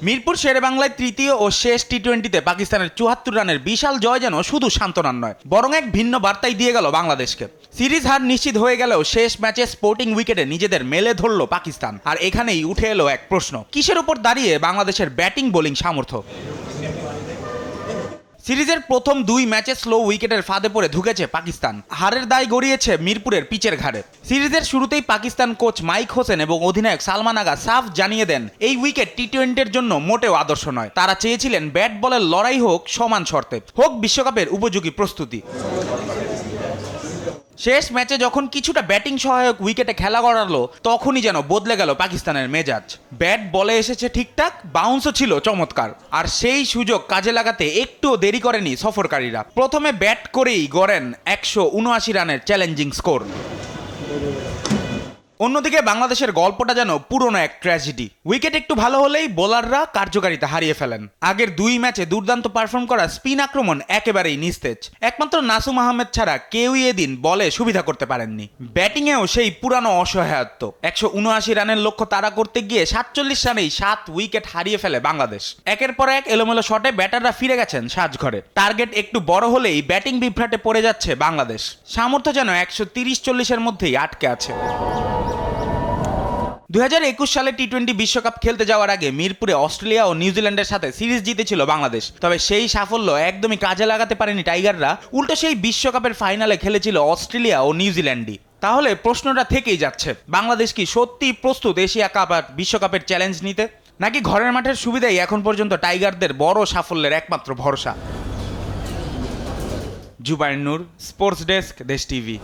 মিরপুর শেরেবাংলায় তৃতীয় ও শেষ টি-20তে পাকিস্তানের ৭৪ রানের বিশাল জয় যেন শুধু সান্ত্বনার নয়, বরং এক ভিন্ন বার্তাই দিয়ে গেল বাংলাদেশকে। সিরিজ হার নিশ্চিত হয়ে গেলেও শেষ ম্যাচে স্পোর্টিং উইকেটে নিজেদের মেলে ধরল পাকিস্তান। আর এখানেই উঠে এলো এক প্রশ্ন, কিসের উপর দাঁড়িয়ে বাংলাদেশের ব্যাটিং বোলিং সামর্থ্য? সিরিজের প্রথম ২ ম্যাচে স্লো উইকেটের ফাঁদে পড়ে ঢুকেছে পাকিস্তান। হারের দায় গড়িয়েছে মিরপুরের পিচের ঘাড়ে। সিরিজের শুরুতেই পাকিস্তান কোচ মাইক হোসেন এবং অধিনায়ক সালমান আগা সাফ জানিয়ে দেন, এই উইকেট টি-20-র জন্য মোটেও আদর্শ নয়। তারা চেয়েছিলেন ব্যাট বলের লড়াই হোক সমান শর্তে, হোক বিশ্বকাপের উপযোগী প্রস্তুতি। শেষ ম্যাচে যখন কিছুটা ব্যাটিং সহায়ক উইকেটে খেলা গড়ালো, তখনই যেন বদলে গেল পাকিস্তানের মেজাজ। ব্যাট বলে এসেছে ঠিকঠাক, বাউন্সও ছিল চমৎকার, আর সেই সুযোগ কাজে লাগাতে একটুও দেরি করেনি সফরকারীরা। প্রথমে ব্যাট করেই গড়েন ১৭৯ রানের চ্যালেঞ্জিং স্কোর। অন্যদিকে বাংলাদেশের গল্পটা যেন পুরনো এক ট্র্যাজেডি। উইকেট একটু ভালো হলেই বোলাররা কার্যকারিতা হারিয়ে ফেলেন। আগের ২ ম্যাচে দুর্দান্ত পারফর্ম করা স্পিন আক্রমণ একেবারেই নিস্তেজ। একমাত্র নাসুম আহমেদ ছাড়া কেউই এদিন বলে সুবিধা করতে পারেননি। ব্যাটিংয়েও সেই পুরানো অসহায়ত্ব। ১৭৯ রানের লক্ষ্য তাড়া করতে গিয়ে ৪৭ রানেই ৭ উইকেট হারিয়ে ফেলে বাংলাদেশ। একের পর এক এলোমেলো শটে ব্যাটাররা ফিরে গেছেন সাজঘরে। টার্গেট একটু বড় হলেই ব্যাটিং বিভ্রাটে পড়ে যাচ্ছে বাংলাদেশ। সামর্থ্য যেন ১৩০-৪০-এর মধ্যেই আটকে আছে। ২০২১ সালে টি-20 বিশ্বকাপ খেলতে যাওয়ার আগে মিরপুরে অস্ট্রেলিয়া ও নিউজিল্যান্ডের সাথে সিরিজ জিতেছিল বাংলাদেশ। তবে সেই সাফল্য একদমই কাজে লাগাতে পারেনি টাইগাররা। উল্টো সেই বিশ্বকাপের ফাইনালে খেলেছিল অস্ট্রেলিয়া ও নিউজিল্যান্ডই। তাহলে প্রশ্নটা থেকেই যাচ্ছে, বাংলাদেশ কি সত্যিই প্রস্তুত এশিয়া কাপ আর বিশ্বকাপের চ্যালেঞ্জ নিতে, নাকি ঘরের মাঠের সুবিধাই এখন পর্যন্ত টাইগারদের বড় সাফল্যের একমাত্র ভরসা? জুবায়ের নূর, স্পোর্টস ডেস্ক, দেশ টিভি।